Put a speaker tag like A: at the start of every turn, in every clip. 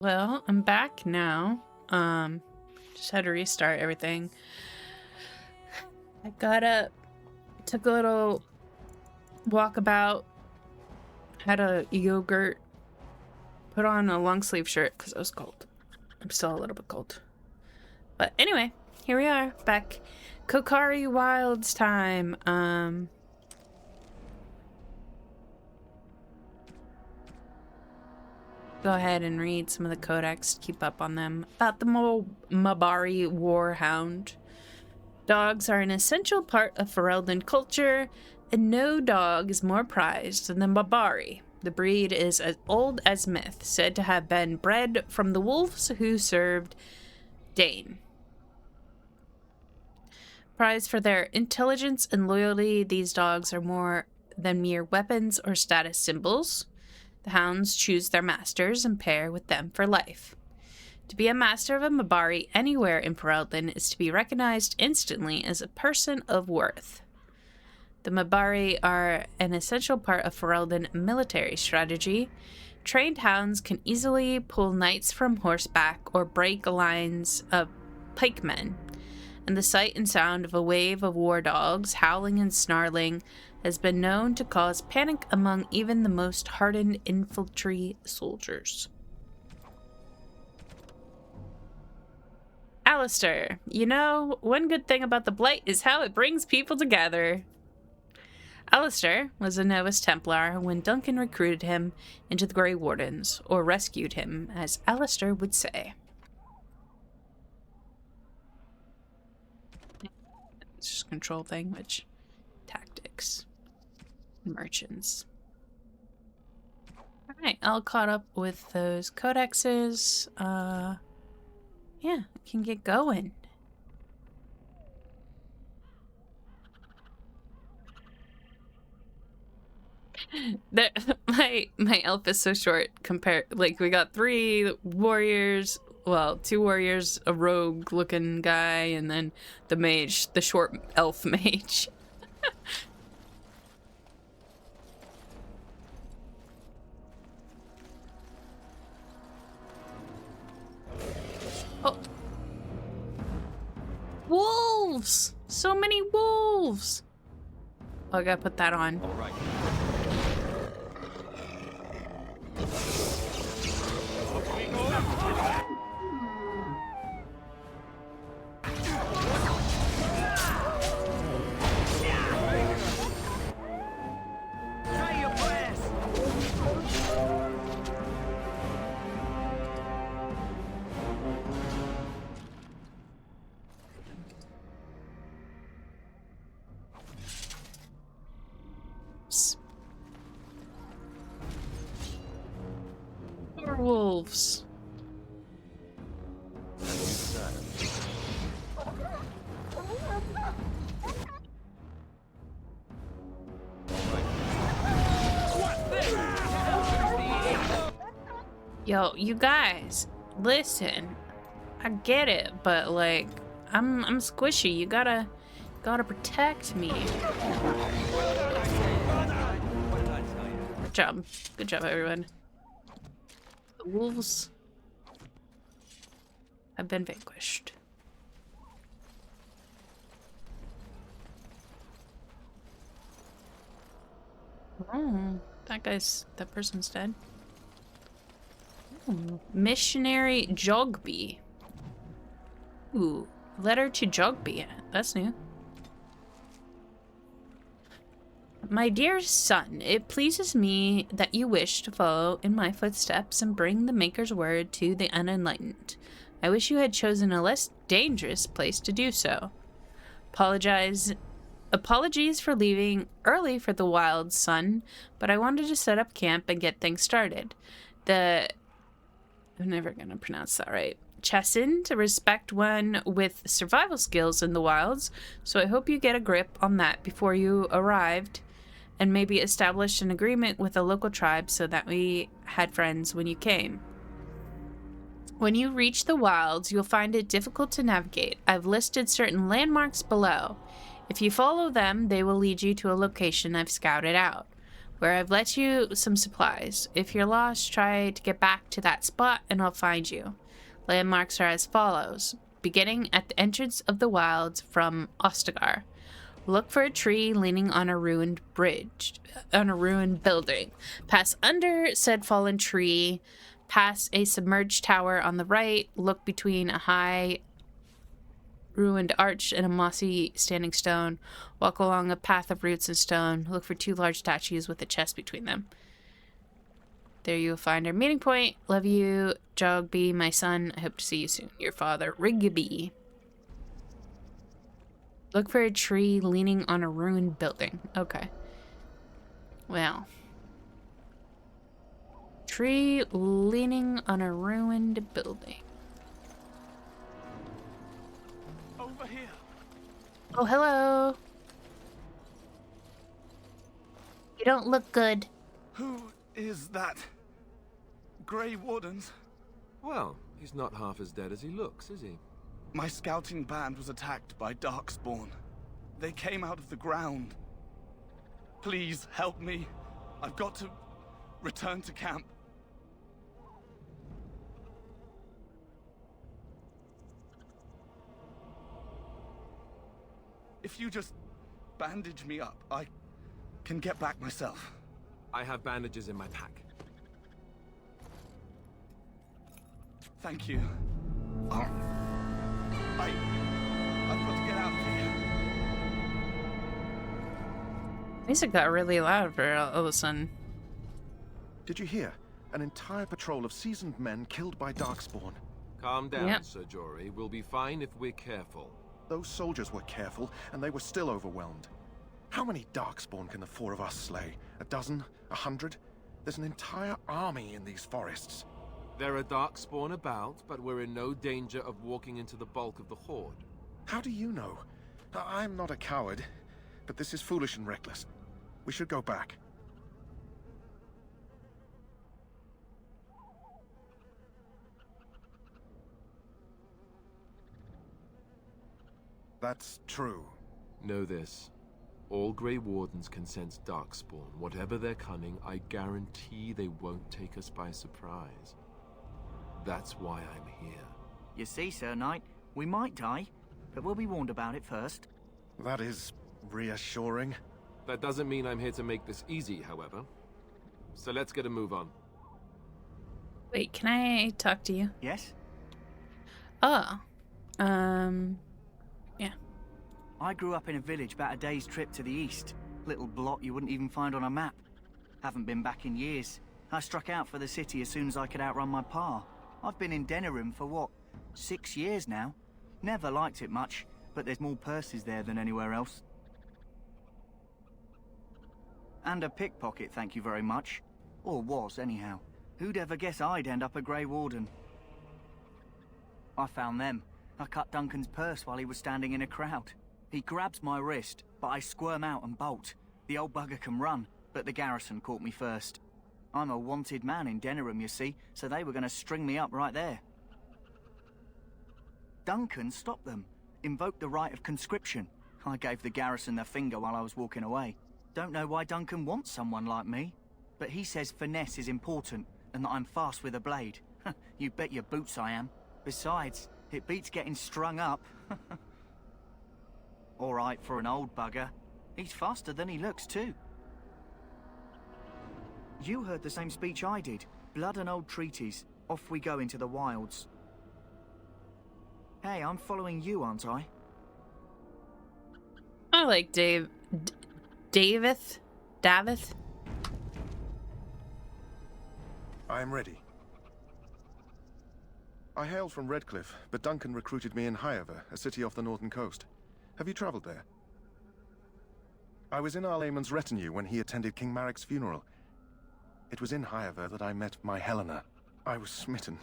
A: Well, I'm back now. Just had to restart everything. I got up, took a little walkabout, had a yogurt, put on a long sleeve shirt because it was cold. I'm still a little bit cold. But anyway, here we are, back. Kokari Wilds time. Go ahead and read some of the codex to keep up on them. About the Mabari Warhound. Dogs are an essential part of Ferelden culture, and no dog is more prized than the Mabari. The breed is as old as myth, said to have been bred from the wolves who served Dane. Prized for their intelligence and loyalty, these dogs are more than mere weapons or status symbols. The hounds choose their masters and pair with them for life. To be a master of a Mabari anywhere in Ferelden is to be recognized instantly as a person of worth. The Mabari are an essential part of Ferelden military strategy. Trained hounds can easily pull knights from horseback or break lines of pikemen, and the sight and sound of a wave of war dogs howling and snarling has been known to cause panic among even the most hardened infantry soldiers. Alistair, you know, one good thing about the Blight is how it brings people together. Alistair was a Novus Templar when Duncan recruited him into the Grey Wardens, or rescued him, as Alistair would say. It's just a control thing, which... Tactics. Merchants. Alright, all caught up with those codexes. Yeah, I can get going. My elf is so short compared, like, we got 3 warriors, well, 2 warriors, a rogue looking guy, and then the mage, the short elf mage. Oh. Wolves! So many wolves! Oh, I gotta put that on.
B: All right.
A: Wolves. Yo, you guys, listen. I get it, but like, I'm squishy. You gotta protect me. Good job. Good job, everyone. The wolves have been vanquished. Oh, that person's dead. Ooh, missionary Jogby. Ooh, letter to Jogby. That's new. My dear son, it pleases me that you wish to follow in my footsteps and bring the Maker's word to the unenlightened. I wish you had chosen a less dangerous place to do so. Apologies for leaving early for the wild, son, but I wanted to set up camp and get things started. I'm never gonna pronounce that right. Chesson to respect one with survival skills in the wilds, so I hope you get a grip on that before you arrived, and maybe establish an agreement with a local tribe so that we had friends when you came. When you reach the wilds, you'll find it difficult to navigate. I've listed certain landmarks below. If you follow them, they will lead you to a location I've scouted out. where I've let you some supplies. If you're lost, try to get back to that spot and I'll find you. Landmarks are as follows. Beginning at the entrance of the wilds from Ostagar. Look for a tree leaning on a ruined building. Pass under said fallen tree. Pass a submerged tower on the right. Look between a high ruined arch and a mossy standing stone. Walk along a path of roots and stone. Look for 2 large statues with a chest between them. There you will find our meeting point. Love you, Jogby, my son. I hope to see you soon. Your father, Rigby. Look for a tree leaning on a ruined building. Okay. Well. Tree leaning on a ruined building.
B: Over here.
A: Oh, hello. You don't look good.
B: Who is that? Grey Wardens?
C: Well, he's not half as dead as he looks, is he?
B: My scouting band was attacked by Darkspawn. They came out of the ground. Please help me. I've got to return to camp. If you just bandage me up, I can get back myself.
C: I have bandages in my pack.
B: Thank you. I've got to get out of here.
A: Music got really loud for all of a sudden.
D: Did you hear? An entire patrol of seasoned men killed by Darkspawn.
C: Calm down,
A: Yep.
C: Sir Jory. We'll be fine if we're careful.
D: Those soldiers were careful, and they were still overwhelmed. How many Darkspawn can the 4 of us slay? 12? 100? There's an entire army in these forests.
C: There are Darkspawn about, but we're in no danger of walking into the bulk of the Horde.
D: How do you know? I'm not a coward, but this is foolish and reckless. We should go back. That's true.
C: Know this. All Grey Wardens can sense Darkspawn. Whatever their cunning, I guarantee they won't take us by surprise. That's why I'm here.
E: You see, Sir Knight, we might die, but we'll be warned about it first.
D: That is reassuring.
C: That doesn't mean I'm here to make this easy, however. So let's get a move on.
A: Wait, can I talk to you?
E: Yes?
A: Oh. Yeah.
E: I grew up in a village about a day's trip to the east. Little blot you wouldn't even find on a map. Haven't been back in years. I struck out for the city as soon as I could outrun my pa. I've been in Denerim for what, 6 years now? Never liked it much, but there's more purses there than anywhere else. And a pickpocket, thank you very much. Or was, anyhow. Who'd ever guess I'd end up a Grey Warden? I found them. I cut Duncan's purse while he was standing in a crowd. He grabs my wrist, but I squirm out and bolt. The old bugger can run, but the garrison caught me first. I'm a wanted man in Denerim, you see, so they were going to string me up right there. Duncan stopped them, invoked the right of conscription. I gave the garrison the finger while I was walking away. Don't know why Duncan wants someone like me, but he says finesse is important and that I'm fast with a blade. You bet your boots I am. Besides, it beats getting strung up. All right for an old bugger. He's faster than he looks too. You heard the same speech I did. Blood and old treaties. Off we go into the wilds. Hey, I'm following you, aren't I?
A: I like Davith.
D: I'm ready. I hail from Redcliffe, but Duncan recruited me in Highever, a city off the northern coast. Have you traveled there? I was in Arlayman's retinue when he attended King Maric's funeral. It was in Highever that I met my Helena. I was smitten.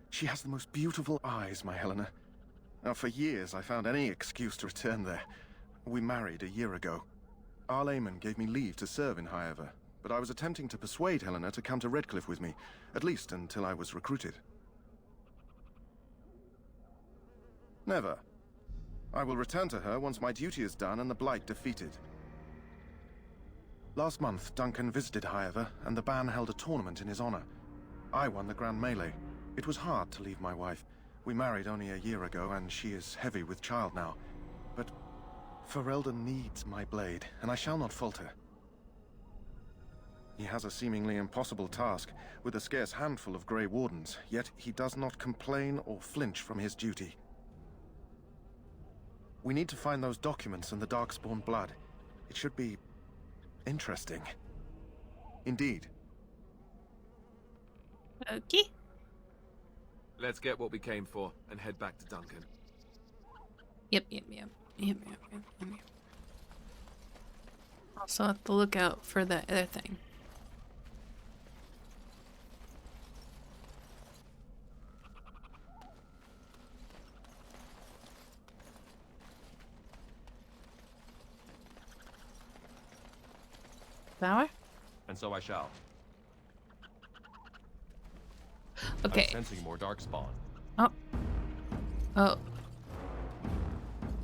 D: She has the most beautiful eyes, my Helena. Now, for years, I found any excuse to return there. We married a year ago. Arlayman gave me leave to serve in Highever, but I was attempting to persuade Helena to come to Redcliffe with me, at least until I was recruited. Never. I will return to her once my duty is done and the Blight defeated. Last month, Duncan visited Highever, and the band held a tournament in his honor. I won the Grand Melee. It was hard to leave my wife. We married only a year ago, and she is heavy with child now. But Ferelden needs my blade, and I shall not falter. He has a seemingly impossible task, with a scarce handful of Grey Wardens, yet he does not complain or flinch from his duty. We need to find those documents and the Darkspawn blood. It should be interesting. Indeed.
A: Okay.
C: Let's get what we came for and head back to Duncan.
A: Yep. Also have to look out for the other thing. Flower?
F: And so I shall.
A: Okay.
F: I'm sensing more darkspawn.
A: Oh. Oh.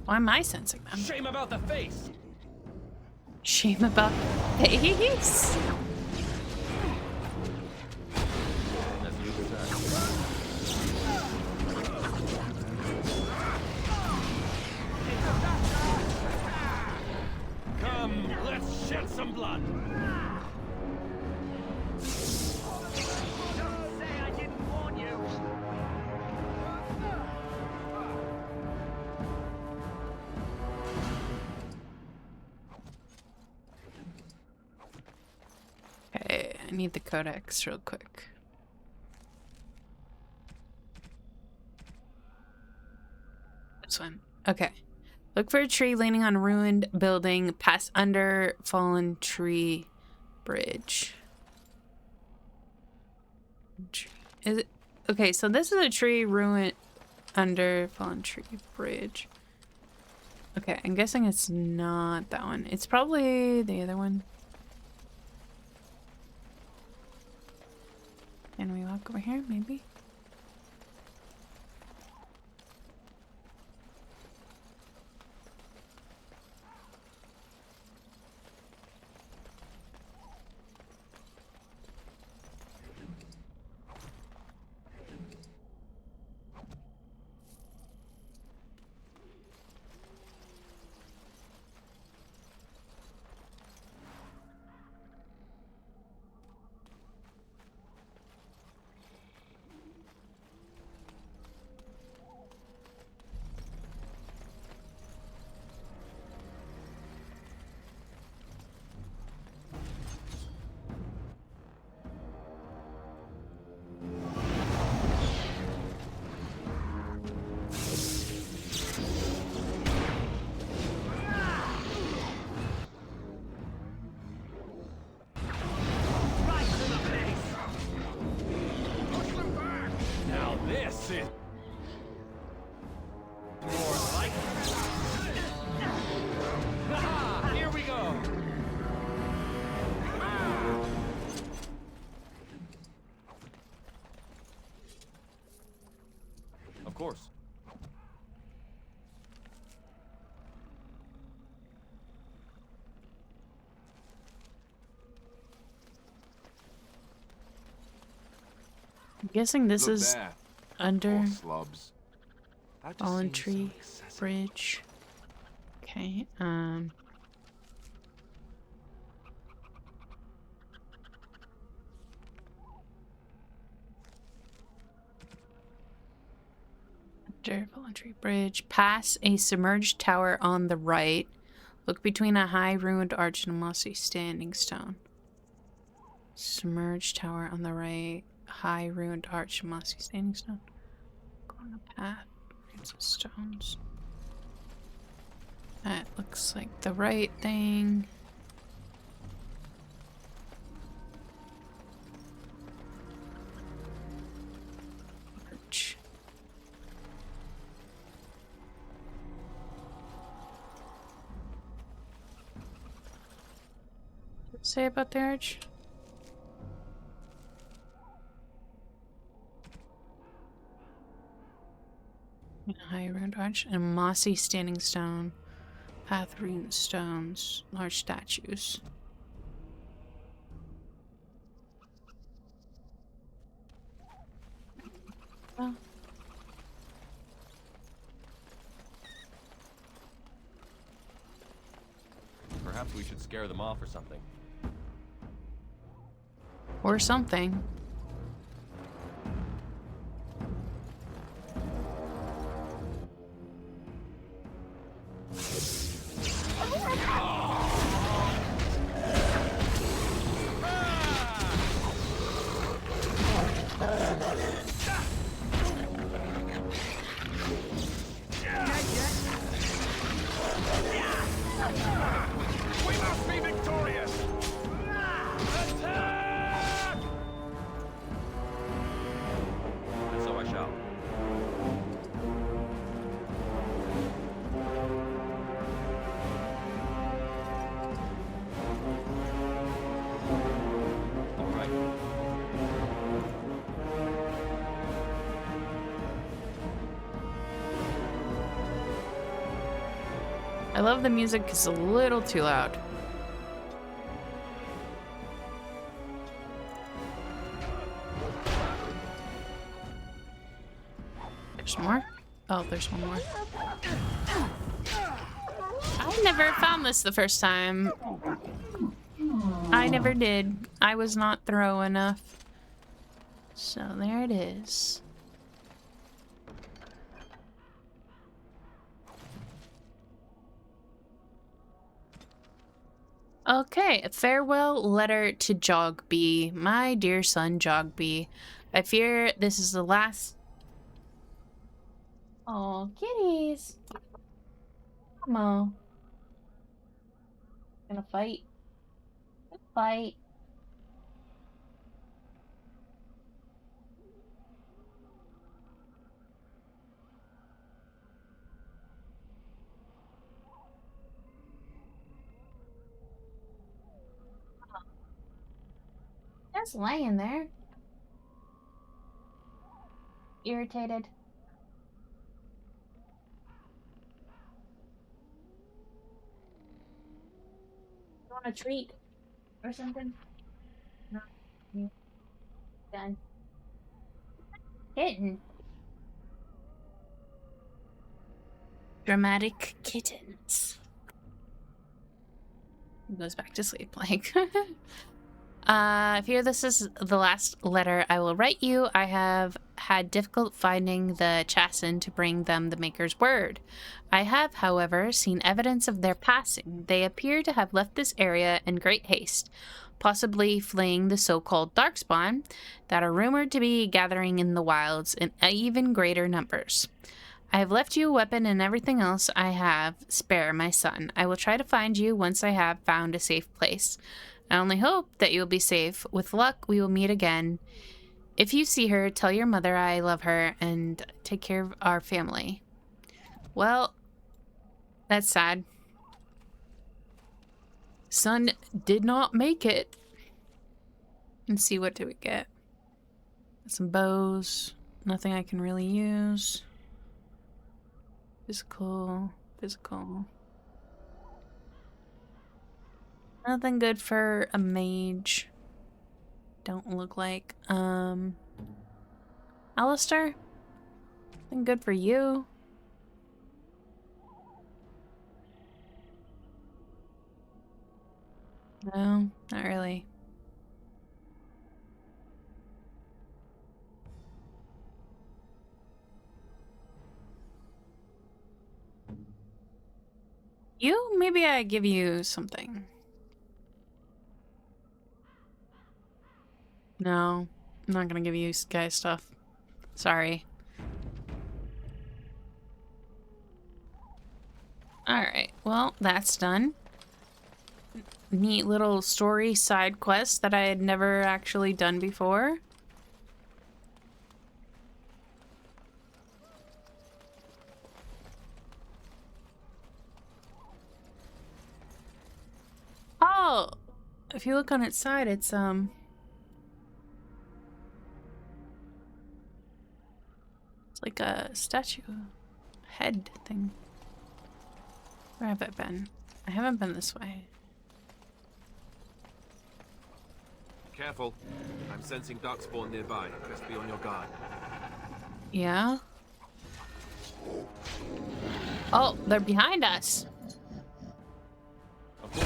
A: Why am I sensing them?
F: Shame about the face!
A: Shame about face?
F: As you said. Come, let's shed some blood!
A: Okay, I need the codex real quick. This one. Okay. Look for a tree leaning on a ruined building. Pass under fallen tree bridge. Is it? Okay, so this is a tree ruined under fallen tree bridge. Okay, I'm guessing it's not that one. It's probably the other one. Can we walk over here, maybe?
F: Now this is... more like... Ha! Here we go! Of course.
A: I'm guessing this
C: Look
A: is
C: there.
A: under
C: Poor slobs. That just
A: fallen
C: seems so
A: tree
C: excessive.
A: bridge. Okay, under fallen tree bridge. Pass a submerged tower on the right. Look between a high ruined arch and a mossy standing stone. Submerged tower on the right. High ruined arch and mossy standing stone. Go on a path. It's stones. That looks like the right thing. Arch. What does it say about the arch? A high ruined arch and a mossy standing stone. Path ruined stones. Large statues.
F: scare them off or something.
A: Or something.
B: We must be victorious!
F: And so I shall. All right.
A: I love the music. It's a little too loud. There's more? Oh, there's one more. I never found this the first time. I never did. I was not thorough enough. So there it is. Okay, a farewell letter to Jogby. My dear son Jogby. I fear this is the last... Oh, kitties. Come on. Gonna fight. Fight. Just laying there. Irritated. You want a treat or something? No. Done. Kitten. Dramatic kittens. He goes back to sleep, like. I fear this is the last letter I will write you. I have had difficult finding the Chasen to bring them the Maker's word. I have, however, seen evidence of their passing. They appear to have left this area in great haste, possibly fleeing the so-called Darkspawn that are rumored to be gathering in the wilds in even greater numbers. I have left you a weapon and everything else I have spare, my son. I will try to find you once I have found a safe place. I only hope that you'll be safe. With luck, we will meet again. If you see her, tell your mother I love her and take care of our family. Well, that's sad. Son did not make it. Let's see, what do we get? Some bows. Nothing I can really use. Physical. Nothing good for a mage. Don't look like. Alistair? Nothing good for you. No, not really. You? Maybe I give you something. No, I'm not gonna give you guys stuff. Sorry. Alright, well, that's done. Neat little story side quest that I had never actually done before. Oh! If you look on its side, it's like a statue head thing. Where have I been? I haven't been this way.
C: Careful. I'm sensing darkspawn nearby. Best be on your guard.
A: Yeah? Oh, they're behind us.
F: Of course.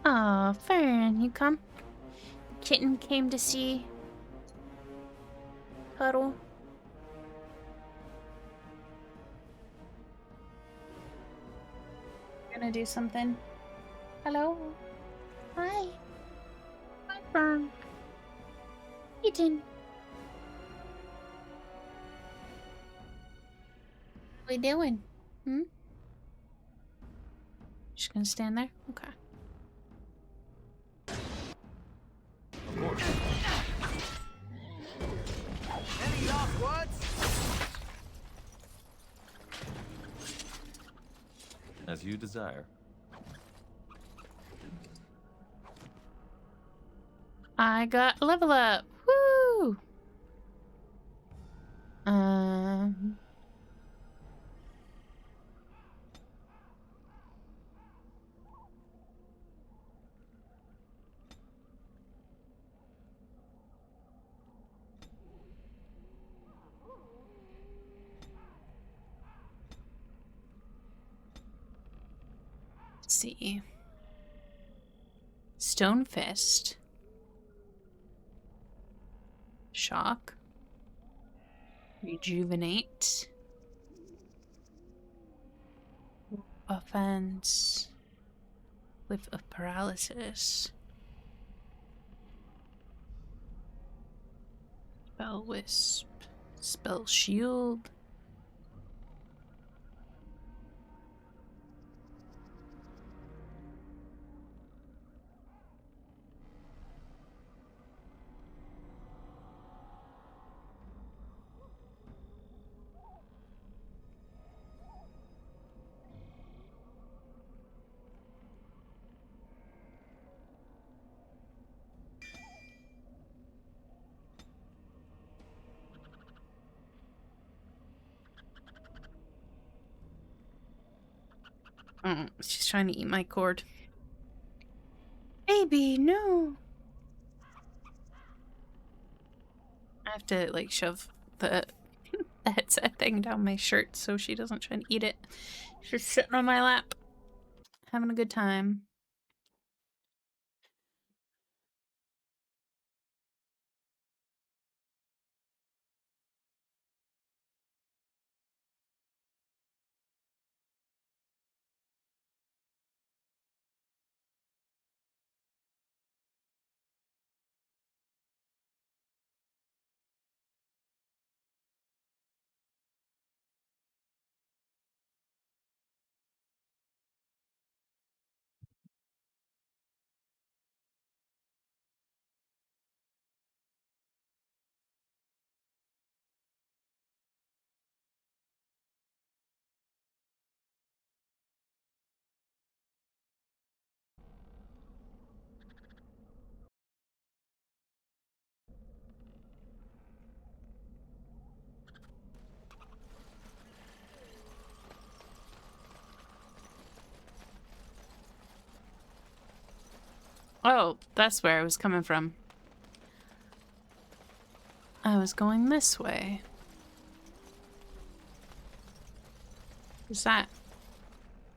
A: Oh, Fern, you come? Kitten came to see Puddle. Gonna do something. Hello? Hi. Hi, Fern. Kitten. What we doing? Hmm? Just gonna stand there? Okay.
F: Of course.
E: Any last words?
F: As you desire.
A: I got a level up. Woo! Um. Let's see. Stone Fist. Shock. Rejuvenate. Offense. Whiff of paralysis. Spell Wisp. Spell Shield. Oh, she's trying to eat my cord. Baby, no. I have to like shove the headset thing down my shirt so she doesn't try and eat it. She's sitting on my lap, having a good time. Oh, that's where I was coming from. I was going this way. What's that?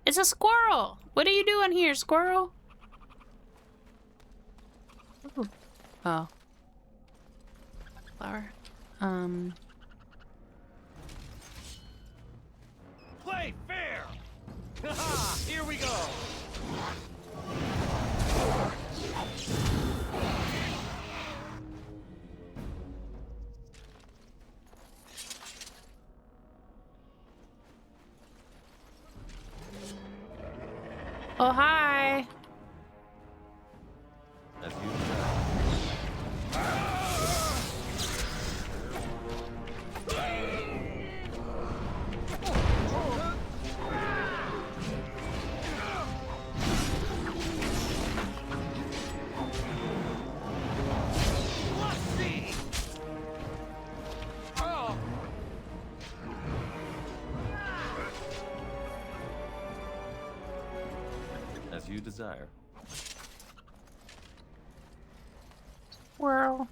A: It's a squirrel! What are you doing here, squirrel? Ooh. Oh. Flower.
F: Play fair! Haha! Here we go!
A: Oh, hi!
F: As you desire. Let's see! Oh! As you desire.
A: Squirrel.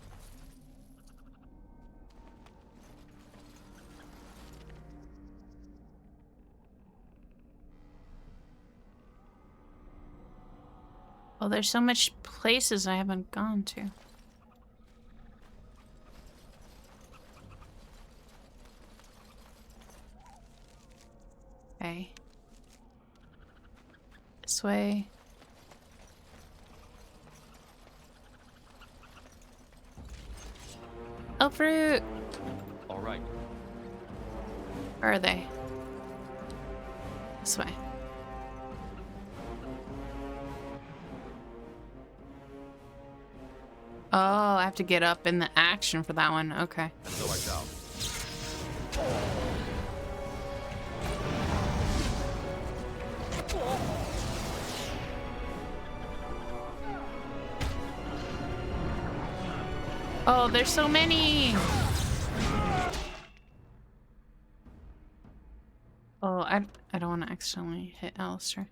A: Oh, there's so much places I haven't gone to. Okay. This way. Oh, fruit!
F: All right.
A: Where are they? This way. Oh, I have to get up in the action for that one. Okay.
F: And so I shall.
A: Oh, there's so many! Oh, I don't want to accidentally hit Alistair.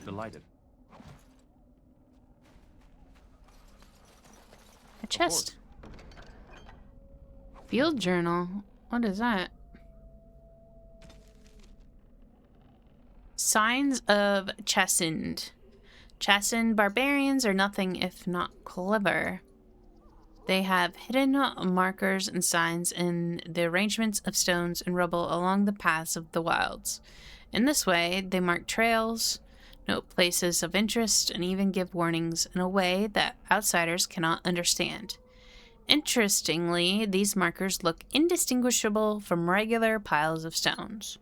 F: Delighted.
A: A chest. Field journal. What is that? Signs of chastened. Chastened barbarians are nothing if not clever. They have hidden markers and signs in the arrangements of stones and rubble along the paths of the wilds. In this way, they mark trails, note places of interest, and even give warnings in a way that outsiders cannot understand. Interestingly, these markers look indistinguishable from regular piles of stones.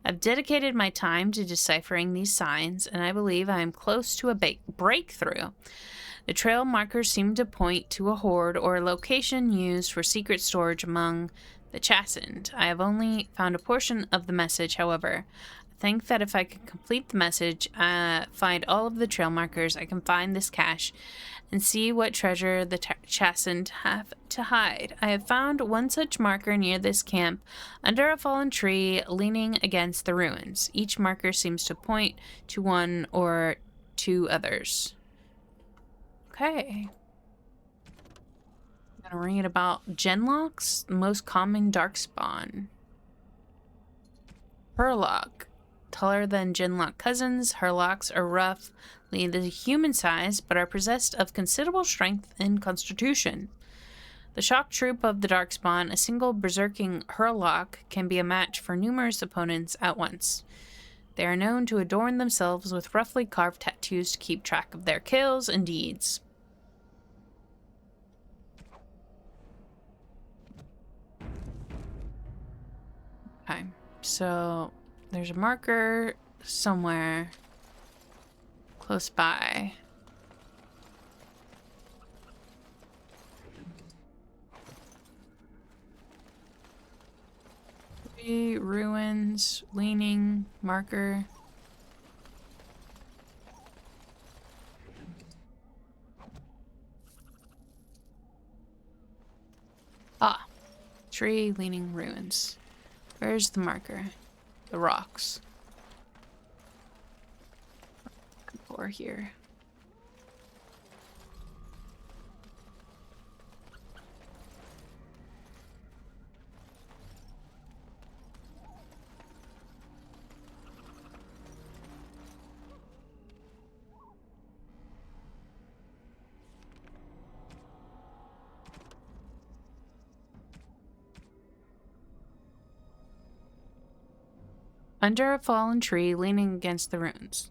A: I've dedicated my time to deciphering these signs, and I believe I am close to a breakthrough. The trail markers seem to point to a hoard or a location used for secret storage among the chastened. I have only found a portion of the message, however. I think that if I can complete the message, find all of the trail markers, I can find this cache and see what treasure the chastened have to hide. I have found one such marker near this camp, under a fallen tree, leaning against the ruins. Each marker seems to point to one or two others. Okay. I'm gonna read about genlocks, the most common darkspawn. Hurlock. Taller than genlock cousins, hurlocks are roughly the human size, but are possessed of considerable strength and constitution. The shock troop of the darkspawn, a single berserking hurlock, can be a match for numerous opponents at once. They are known to adorn themselves with roughly carved tattoos to keep track of their kills and deeds. Okay, so there's a marker somewhere close by. Three ruins, leaning, marker. Ah, tree, leaning, ruins. Where's the marker? The rocks. Or here. Under a fallen tree, leaning against the ruins.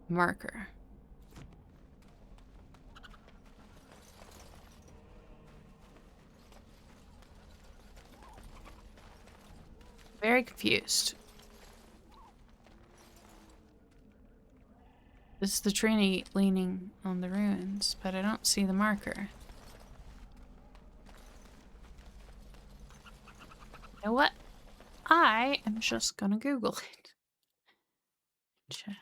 A: Marker. Very confused. This is the tree leaning on the ruins, but I don't see the marker. You know what? I am just gonna Google it. Chat.